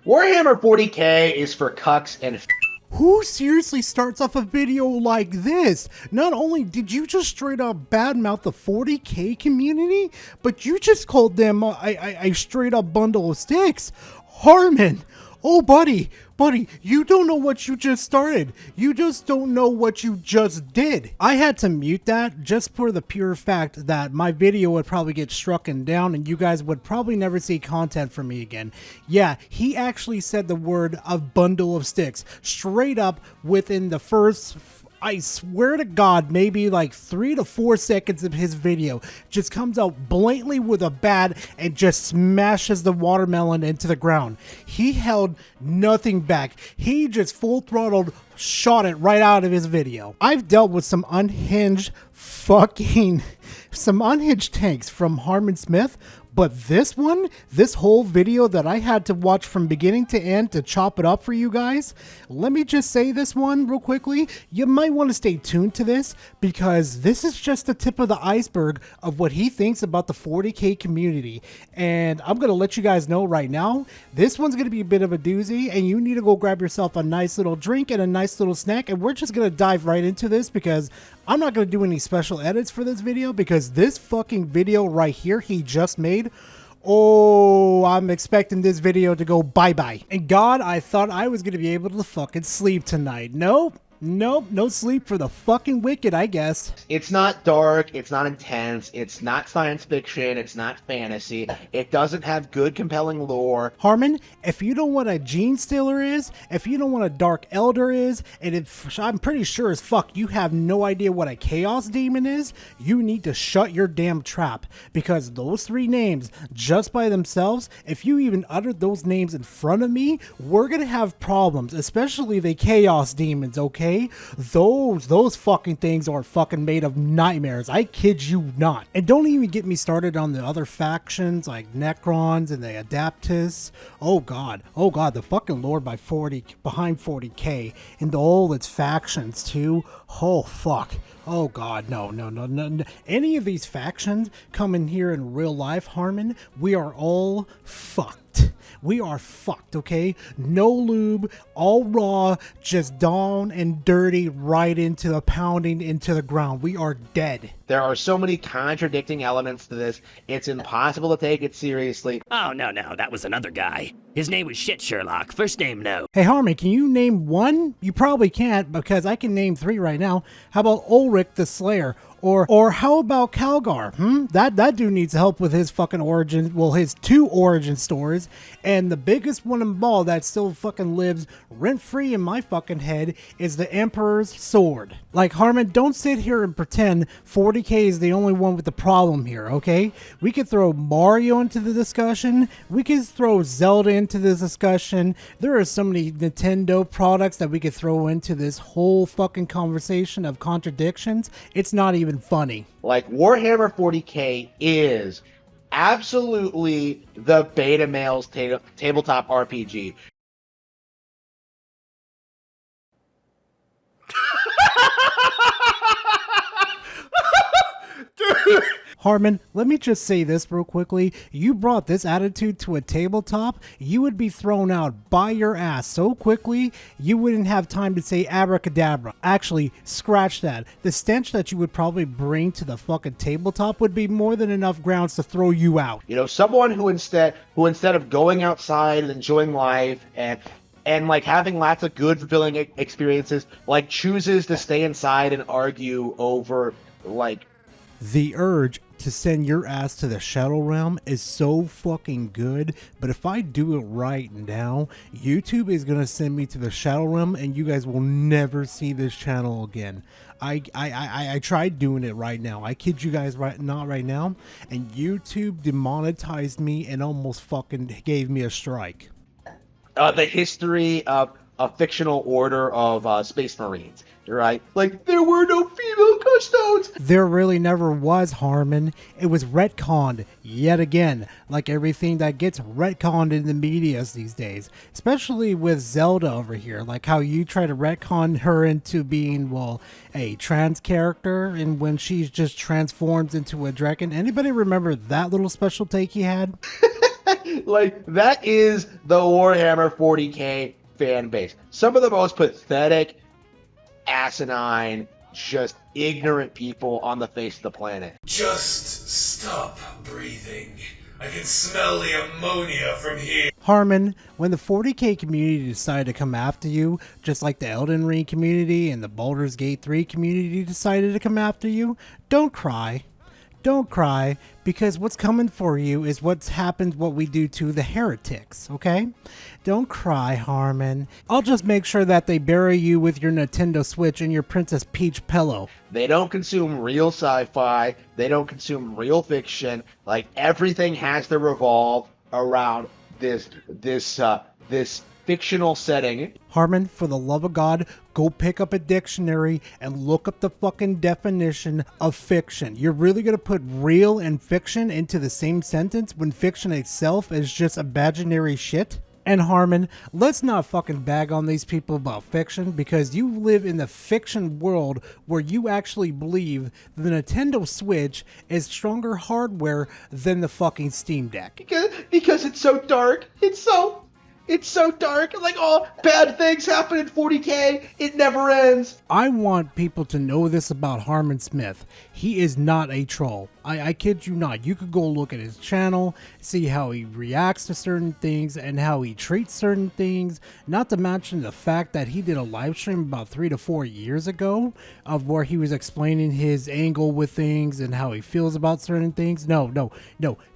Warhammer 40k is for cucks and Who seriously starts off a video like this? Not only did you just straight up badmouth the 40k community, but you just called them a straight up bundle of sticks. Harman! Oh, buddy, you don't know what you just started. You just don't know what you just did. I had to mute that just for the pure fact that my video would probably get struck down and you guys would probably never see content from me again. Yeah, he actually said the word a bundle of sticks straight up within the first, I swear to God, maybe like 3 to 4 seconds of his video. Just comes out blatantly with a bat and just smashes the watermelon into the ground. He held nothing back. He just full throttled shot it right out of his video. I've dealt with some unhinged tanks from Harman Smith, but this one, this whole video that I had to watch from beginning to end to chop it up for you guys, let me just say this one real quickly. You might want to stay tuned to this because this is just the tip of the iceberg of what he thinks about the 40k community. And I'm going to let you guys know right now, this one's going to be a bit of a doozy and you need to go grab yourself a nice little drink and a nice little snack. And we're just going to dive right into this because I'm not going to do any special edits for this video because this fucking video right here he just made, oh, I'm expecting this video to go bye-bye. And God, I thought I was going to be able to fucking sleep tonight. Nope, no sleep for the fucking wicked, I guess. it's not dark, it's not intense, it's not science fiction, it's not fantasy, it doesn't have good compelling lore. Harman, if you know what a gene stealer is, if you know what a dark elder is, and if I'm pretty sure as fuck you have no idea what a chaos demon is, you need to shut your damn trap. Because those 3 names, just by themselves, if you even uttered those names in front of me, we're gonna have problems, especially the chaos demons, okay? Those fucking things are fucking made of nightmares. I kid you not. And don't even get me started on the other factions like Necrons and the Adaptus. Oh god, the fucking lore behind 40k and all its factions too. Oh fuck. Oh god, no. Any of these factions come in here in real life, Harman, we are all fucked. We are fucked, okay? No lube, all raw, just down and dirty right into the pounding into the ground. We are dead. There are so many contradicting elements to this, it's impossible to take it seriously. Oh, no, that was another guy. His name was Shit Sherlock. First name, no. Hey Harman, can you name one? You probably can't because I can name 3 right now. How about Ulrich the Slayer? Or how about Calgar? That dude needs help with his fucking origin, well, his 2 origin stories. And the biggest one of them all that still fucking lives rent-free in my fucking head is the Emperor's Sword. Like, Harman, don't sit here and pretend 40k is the only one with the problem here, okay? We could throw Mario into the discussion. We could throw Zelda into this discussion. There are so many Nintendo products that we could throw into this whole fucking conversation of contradictions. It's not even funny. Like, Warhammer 40k is absolutely the beta male's tabletop RPG. Harman, let me just say this real quickly. You brought this attitude to a tabletop, you would be thrown out by your ass so quickly, you wouldn't have time to say abracadabra. Actually, scratch that. The stench that you would probably bring to the fucking tabletop would be more than enough grounds to throw you out. You know, someone who instead of going outside and enjoying life and like having lots of good fulfilling experiences, like chooses to stay inside and argue over like the urge to send your ass to the Shadow Realm is so fucking good, but if I do it right now, YouTube is gonna send me to the Shadow Realm and you guys will never see this channel again. I tried doing it right now. I kid you guys not right now, and YouTube demonetized me and almost fucking gave me a strike. The history of a fictional order of Space Marines, right? Like, there were no female custodes! There really never was, Harman. It was retconned yet again, like everything that gets retconned in the medias these days. Especially with Zelda over here, like how you try to retcon her into being, well, a trans character, and when she just transforms into a dragon. Anybody remember that little special take he had? Like, that is the Warhammer 40k fan base. Some of the most pathetic, asinine, just ignorant people on the face of the planet. Just stop breathing. I can smell the ammonia from here. Harman, when the 40k community decided to come after you, just like the Elden Ring community and the Baldur's Gate 3 community decided to come after you, don't cry. Don't cry, because what's coming for you is what's happened, what we do to the heretics, okay? Don't cry, Harman. I'll just make sure that they bury you with your Nintendo Switch and your Princess Peach pillow. They don't consume real sci-fi. They don't consume real fiction. Like, everything has to revolve around this fictional setting. Harman, for the love of God, go pick up a dictionary and look up the fucking definition of fiction. You're really gonna put real and fiction into the same sentence when fiction itself is just imaginary shit? And Harman, let's not fucking bag on these people about fiction, because you live in the fiction world where you actually believe the Nintendo Switch is stronger hardware than the fucking Steam Deck. Because it's so dark. It's so dark. Like, all bad things happen in 40k. It never ends. I want people to know this about Harman Smith. He is not a troll. I kid you not. You could go look at his channel, see how he reacts to certain things and how he treats certain things. Not to mention the fact that he did a live stream about 3 to 4 years ago of where he was explaining his angle with things and how he feels about certain things. No.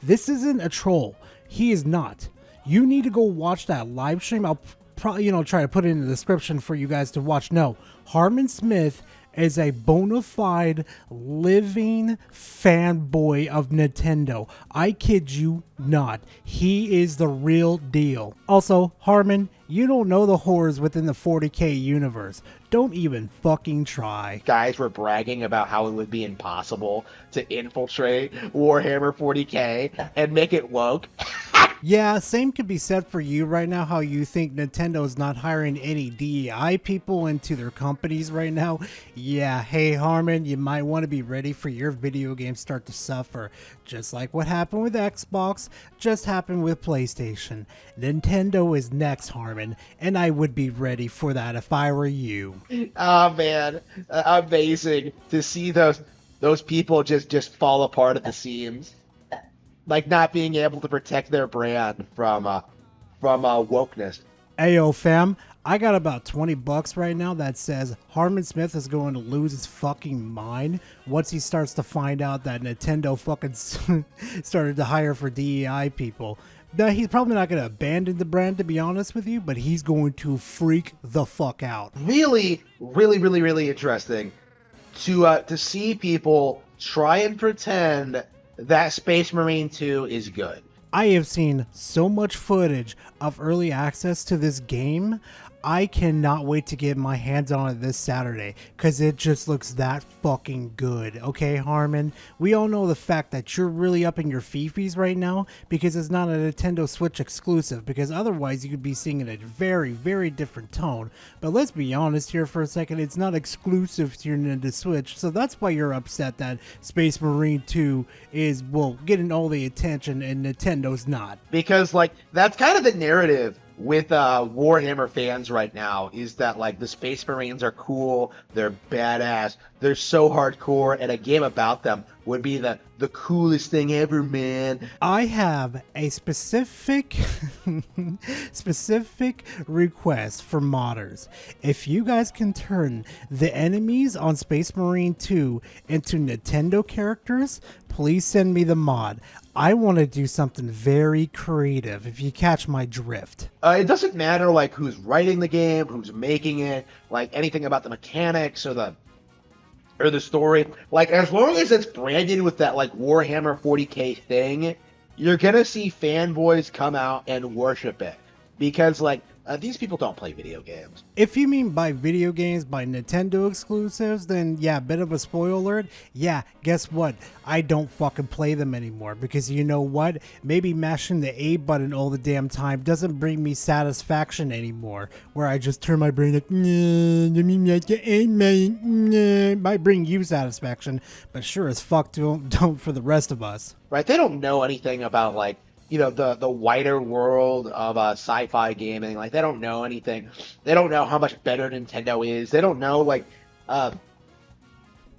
This isn't a troll. He is not. You need to go watch that live stream. I'll probably, try to put it in the description for you guys to watch. No, Harman Smith is a bona fide living fanboy of Nintendo. I kid you not. He is the real deal. Also, Harman, you don't know the horrors within the 40k universe. Don't even fucking try. Guys were bragging about how it would be impossible to infiltrate Warhammer 40k and make it woke. Yeah, same could be said for you right now, how you think Nintendo is not hiring any DEI people into their companies right now. Yeah, hey Harman, you might want to be ready for your video games start to suffer. Just like what happened with Xbox, just happened with PlayStation. Nintendo is next, Harman, and I would be ready for that if I were you. Oh man, amazing to see those people just fall apart at the seams. Like, not being able to protect their brand from wokeness. Ayo fam, I got about $20 right now that says Harman Smith is going to lose his fucking mind once he starts to find out that Nintendo fucking started to hire for DEI people. Now, he's probably not going to abandon the brand, to be honest with you, but he's going to freak the fuck out. Really interesting to see people try and pretend that Space Marine 2 is good. I have seen so much footage of early access to this game. I cannot wait to get my hands on it this Saturday, because it just looks that fucking good. Okay, Harman? We all know the fact that you're really up in your fifis right now because it's not a Nintendo Switch exclusive, because otherwise you could be singing a very, very different tone. But let's be honest here for a second, it's not exclusive to your Nintendo Switch, so that's why you're upset that Space Marine 2 is, well, getting all the attention and Nintendo's not. Because, like, that's kind of the narrative with Warhammer fans right now, is that, like, the Space Marines are cool, they're badass, they're so hardcore, and a game about them would be the coolest thing ever, man. I have a specific request for modders. If you guys can turn the enemies on Space Marine 2 into Nintendo characters, please send me the mod. I want to do something very creative, if you catch my drift. It doesn't matter, like, who's writing the game, who's making it, like, anything about the mechanics or the story. Like, as long as it's branded with that, like, Warhammer 40k thing, you're gonna see fanboys come out and worship it. Because, like, these people don't play video games. If you mean by video games, by Nintendo exclusives, then yeah, bit of a spoiler alert. Yeah, guess what? I don't fucking play them anymore, because you know what? Maybe mashing the A button all the damn time doesn't bring me satisfaction anymore, where I just turn my brain like, might bring you satisfaction, but sure as fuck don't for the rest of us. Right? They don't know anything about, like, the wider world of sci-fi gaming. Like, they don't know anything. They don't know how much better Nintendo is. They don't know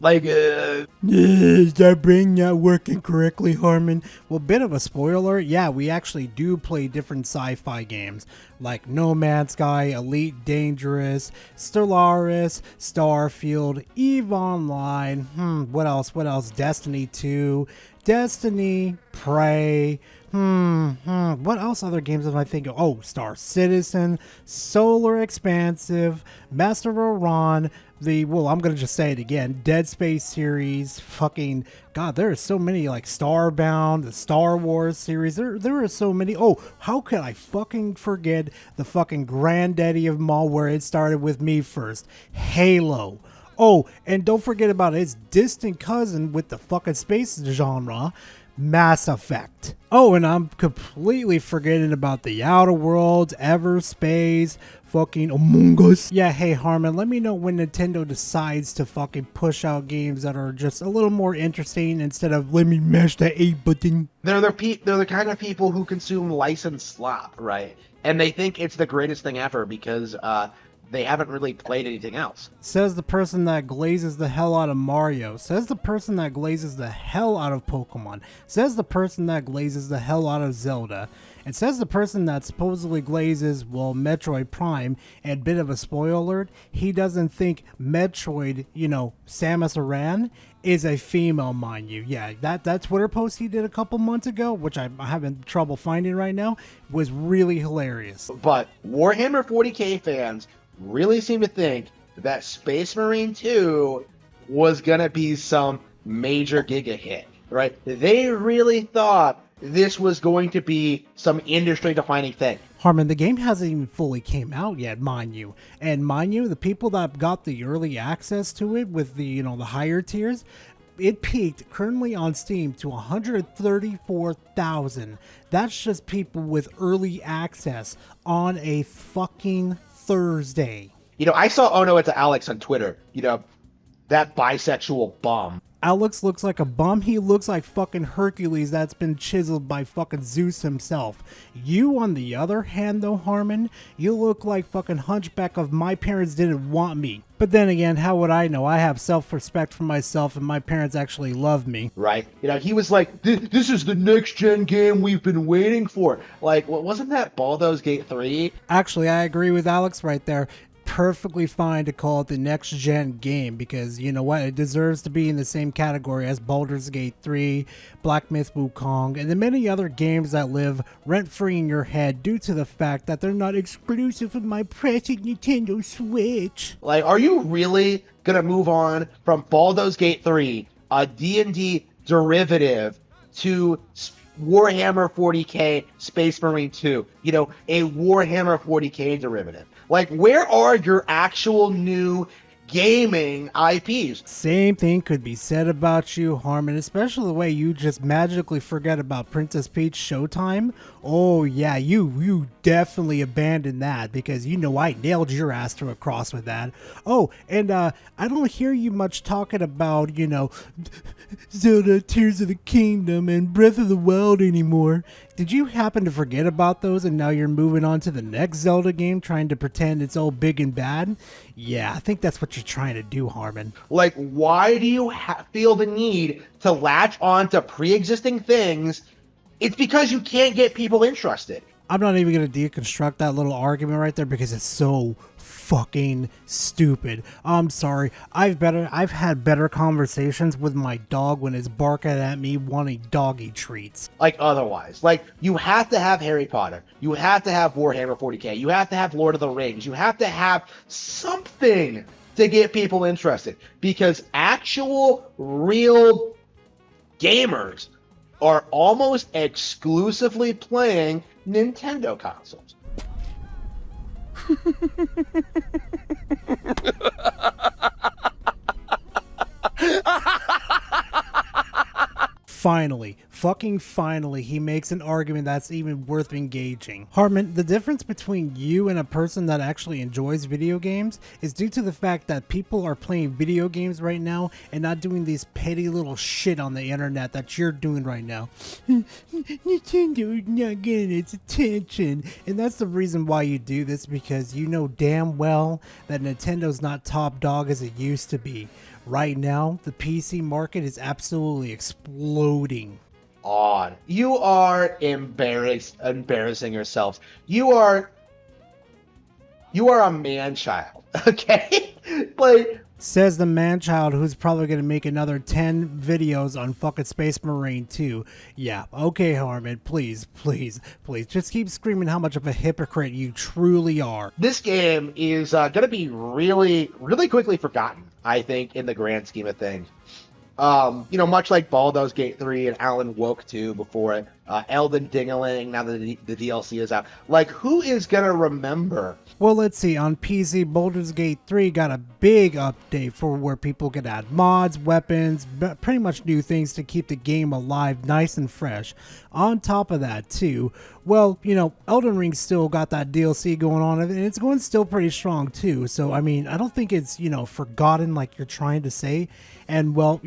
Is that brain not working correctly, Harman? Well, bit of a spoiler. Yeah, we actually do play different sci-fi games like No Man's Sky, Elite Dangerous, Stellaris, Starfield, EVE Online. What else? Destiny 2, Destiny, Prey. What else other games am I thinking? Oh, Star Citizen, Solar Expansive, Master of Iran, I'm gonna just say it again, Dead Space series, fucking God, there are so many, like Starbound, the Star Wars series, there are so many. Oh, how could I fucking forget the fucking granddaddy of them all, where it started with me first, Halo. Oh, and don't forget about its distant cousin with the fucking space genre, Mass Effect. Oh, and I'm completely forgetting about the Outer Worlds, Everspace, fucking Among Us. Yeah, hey Harman, let me know when Nintendo decides to fucking push out games that are just a little more interesting instead of let me mash that A button. They're the kind of people who consume licensed slop, right? And they think it's the greatest thing ever because they haven't really played anything else. Says the person that glazes the hell out of Mario. Says the person that glazes the hell out of Pokemon. Says the person that glazes the hell out of Zelda. And says the person that supposedly glazes, well, Metroid Prime. And bit of a spoiler alert, he doesn't think Metroid, Samus Aran is a female, mind you. Yeah, that Twitter post he did a couple months ago, which I'm having trouble finding right now, was really hilarious. But Warhammer 40k fans really seem to think that Space Marine 2 was gonna be some major giga hit, right? They really thought this was going to be some industry-defining thing. Harman, the game hasn't even fully came out yet, mind you. And mind you, the people that got the early access to it with the, the higher tiers, it peaked currently on Steam to 134,000. That's just people with early access on a fucking Thursday. I saw Oh No It's Alex on Twitter, that bisexual bum. Alex looks like a bum. He looks like fucking Hercules that's been chiseled by fucking Zeus himself. You, on the other hand, though, Harman, you look like fucking Hunchback of My Parents Didn't Want Me. But then again, how would I know? I have self-respect for myself and my parents actually love me. Right. He was like, this is the next-gen game we've been waiting for. Like, wasn't that Baldur's Gate 3? Actually, I agree with Alex right there. Perfectly fine to call it the next gen game because you know what, it deserves to be in the same category as Baldur's Gate 3, Black Myth Wukong, and the many other games that live rent-free in your head due to the fact that they're not exclusive of my precious Nintendo Switch. Like, are you really gonna move on from Baldur's Gate 3, a D&D derivative, to Warhammer 40k Space Marine 2, a Warhammer 40k derivative? Like, where are your actual new gaming IPs? Same thing could be said about you, Harman, especially the way you just magically forget about Princess Peach Showtime. Oh yeah, you definitely abandoned that because I nailed your ass to a cross with that. Oh, and I don't hear you much talking about, Zelda Tears of the Kingdom and Breath of the Wild anymore. Did you happen to forget about those and now you're moving on to the next Zelda game trying to pretend it's all big and bad? Yeah, I think that's what you're trying to do, Harman. Like, why do you feel the need to latch on to pre-existing things? It's because you can't get people interested. I'm not even going to deconstruct that little argument right there because it's so fucking stupid. I'm sorry. I've had better conversations with my dog when it's barking at me wanting doggy treats. Like, otherwise. Like, you have to have Harry Potter. You have to have Warhammer 40k. You have to have Lord of the Rings. You have to have something to get people interested. Because actual, real gamers are almost exclusively playing Nintendo consoles. Finally, Fucking finally, he makes an argument that's even worth engaging. Harman, the difference between you and a person that actually enjoys video games is due to the fact that people are playing video games right now and not doing these petty little shit on the internet that you're doing right now. Nintendo is not getting its attention. And that's the reason why you do this, because you know damn well that Nintendo's not top dog as it used to be. Right now, the PC market is absolutely exploding. On. You are embarrassing yourselves. You are a man-child, okay? Like, says the man-child who's probably going to make another 10 videos on fucking Space Marine 2. Yeah, okay, Harman, please, just keep screaming how much of a hypocrite you truly are. this game is going to be really, really quickly forgotten, I think, in the grand scheme of things. Much like Baldur's Gate 3 and Alan Woke 2 before it, Elden Dingaling, now that the DLC is out. Like, who is gonna remember? Well, let's see. On PC, Baldur's Gate 3 got a big update for where people can add mods, weapons, pretty much new things to keep the game alive, nice and fresh. On top of that, too, well, Elden Ring still got that DLC going on, and it's going still pretty strong, too. So, I mean, I don't think it's, forgotten like you're trying to say. And, well,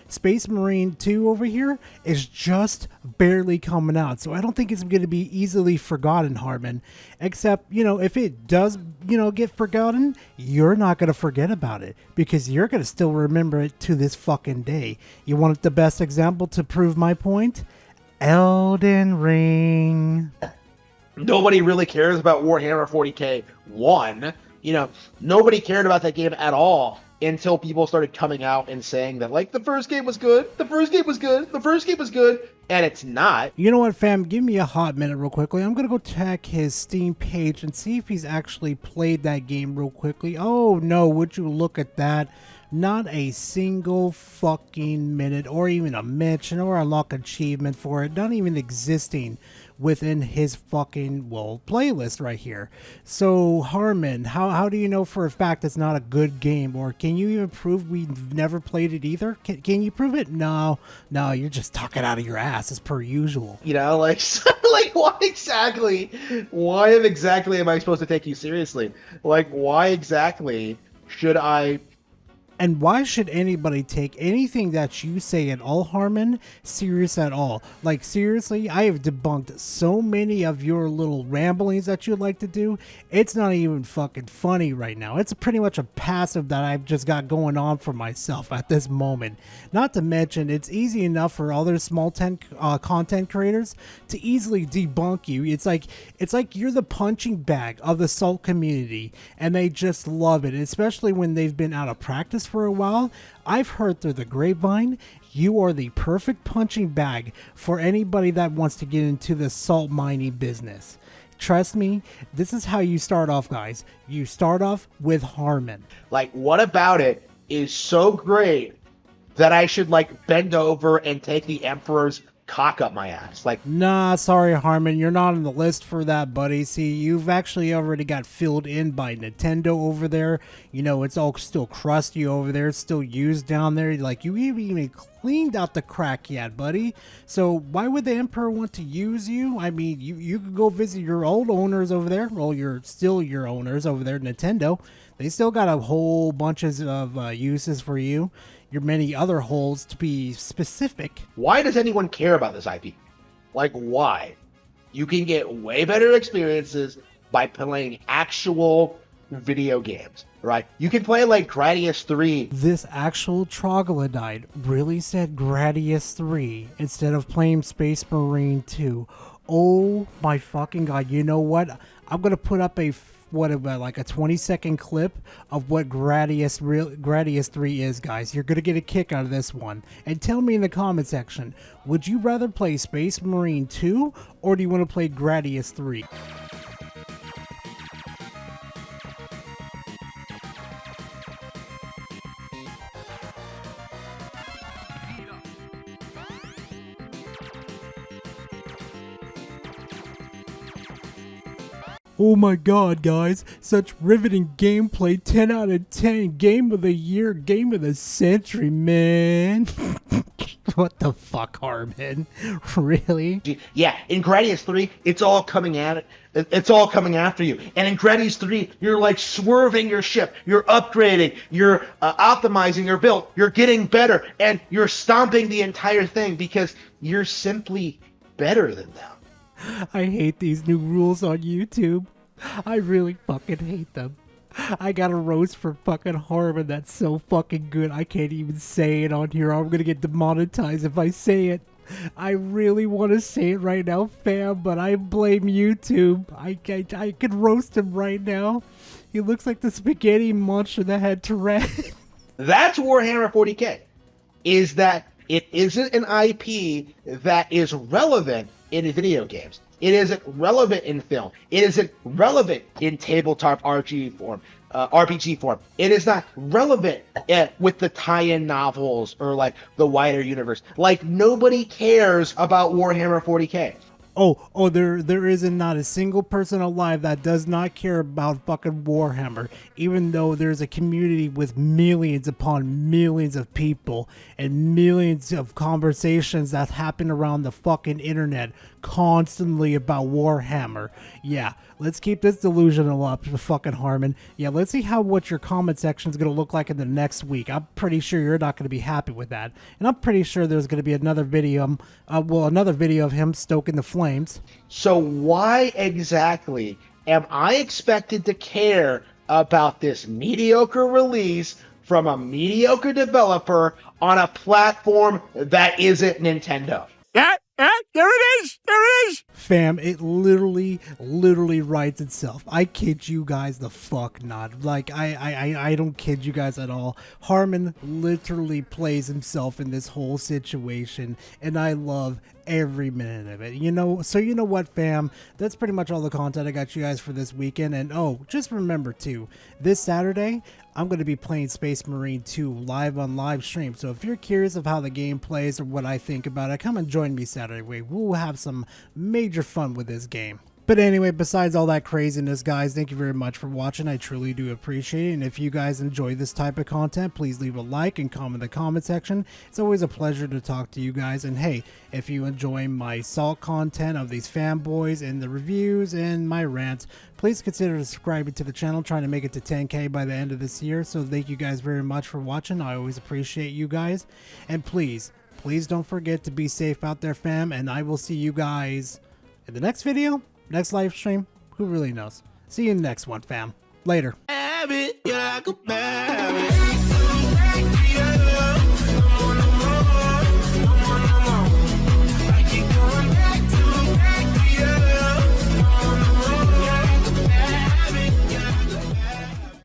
Space Marine 2 over here is just barely coming out. So I don't think it's going to be easily forgotten, Harman. Except, if it does, get forgotten, you're not going to forget about it. Because you're going to still remember it to this fucking day. You want the best example to prove my point? Elden Ring. Nobody really cares about Warhammer 40k 1. Nobody cared about that game at all until people started coming out and saying that, like, the first game was good, and it's not. You know what, fam? Give me a hot minute real quickly. I'm going to go check his Steam page and see if he's actually played that game real quickly. Oh, no, would you look at that? Not a single fucking minute or even a mention or unlock achievement for it. Not even existing within his fucking, playlist right here. So, Harman, how do you know for a fact it's not a good game? Or can you even prove we've never played it either? Can you prove it? No, you're just talking out of your ass as per usual. Why exactly am I supposed to take you seriously? Like, why exactly should I... And why should anybody take anything that you say at all, Harman, serious at all? Like, seriously, I have debunked so many of your little ramblings that you like to do. It's not even fucking funny right now. It's pretty much a passive that I've just got going on for myself at this moment. Not to mention, it's easy enough for other small content creators to easily debunk you. It's like you're the punching bag of the salt community, and they just love it, especially when they've been out of practice for a while. I've heard through the grapevine you are the perfect punching bag for anybody that wants to get into the salt mining business. Trust me, this is how you start off, guys. You start off with Harman. Like, what about it is so great that I should, bend over and take the Emperor's cock up my ass? Nah, sorry, Harman, you're not on the list for that, buddy. See, you've actually already got filled in by Nintendo over there. It's all still crusty over there. It's still used down there. You haven't even cleaned out the crack yet, buddy. So why would the Emperor want to use you? I mean, you could go visit your old owners over there. Well, you're still your owners over there, Nintendo. They still got a whole bunches of uses for you. Your many other holes, to be specific. Why does anyone care about this IP? Why? You can get way better experiences by playing actual video games, right? You can play Gradius 3. This actual troglodyte really said Gradius 3 instead of playing Space Marine 2. Oh my fucking god. You know what? I'm going to put up a 20-second clip of what Gradius 3 is, guys. You're gonna get a kick out of this one. And tell me in the comment section, would you rather play Space Marine 2 or do you want to play Gradius 3? Oh my god, guys, such riveting gameplay, 10 out of 10, game of the year, game of the century, man. What the fuck, Harman? Really? Yeah, in Gradius 3, it's all coming after you. And in Gradius 3, you're like swerving your ship, you're upgrading, you're optimizing your build, you're getting better, and you're stomping the entire thing because you're simply better than them. I hate these new rules on YouTube. I really fucking hate them. I got a roast for fucking Harman that's so fucking good I can't even say it on here. I'm gonna get demonetized if I say it. I really want to say it right now, fam, but I blame YouTube. I could roast him right now. He looks like the spaghetti monster that had Tourette. That's Warhammer 40k, is that it isn't an IP that is relevant in video games. It isn't relevant in film. It isn't relevant in tabletop RPG form. It is not relevant with the tie-in novels or like the wider universe. Like nobody cares about Warhammer 40k. Oh, there isn't not a single person alive that does not care about fucking Warhammer, even though there's a community with millions upon millions of people and millions of conversations that happen around the fucking internet constantly about Warhammer. Yeah, let's keep this delusional up, fucking Harman. Yeah, let's see what your comment section is going to look like in the next week. I'm pretty sure you're not going to be happy with that. And I'm pretty sure there's going to be another video, another video of him stoking the flames. So why exactly am I expected to care about this mediocre release from a mediocre developer on a platform that isn't Nintendo? There it is! There it is! Fam, it literally writes itself. I kid you guys the fuck not. Like, I don't kid you guys at all. Harman literally plays himself in this whole situation, and I love every minute of it. You know, so you know what, fam? That's pretty much all the content I got you guys for this weekend. And oh, just remember too, this Saturday, I'm going to be playing Space Marine 2 live on live stream. So if you're curious of how the game plays or what I think about it, come and join me Saturday. We'll have some major fun with this game. But anyway, besides all that craziness, guys, thank you very much for watching. I truly do appreciate it. And if you guys enjoy this type of content, please leave a like and comment in the comment section. It's always a pleasure to talk to you guys. And hey, if you enjoy my salt content of these fanboys and the reviews and my rants, please consider subscribing to the channel. Trying to make it to 10K by the end of this year. So thank you guys very much for watching. I always appreciate you guys. And please don't forget to be safe out there, fam. And I will see you guys in the next video. Next live stream, who really knows? See you in the next one, fam. Later.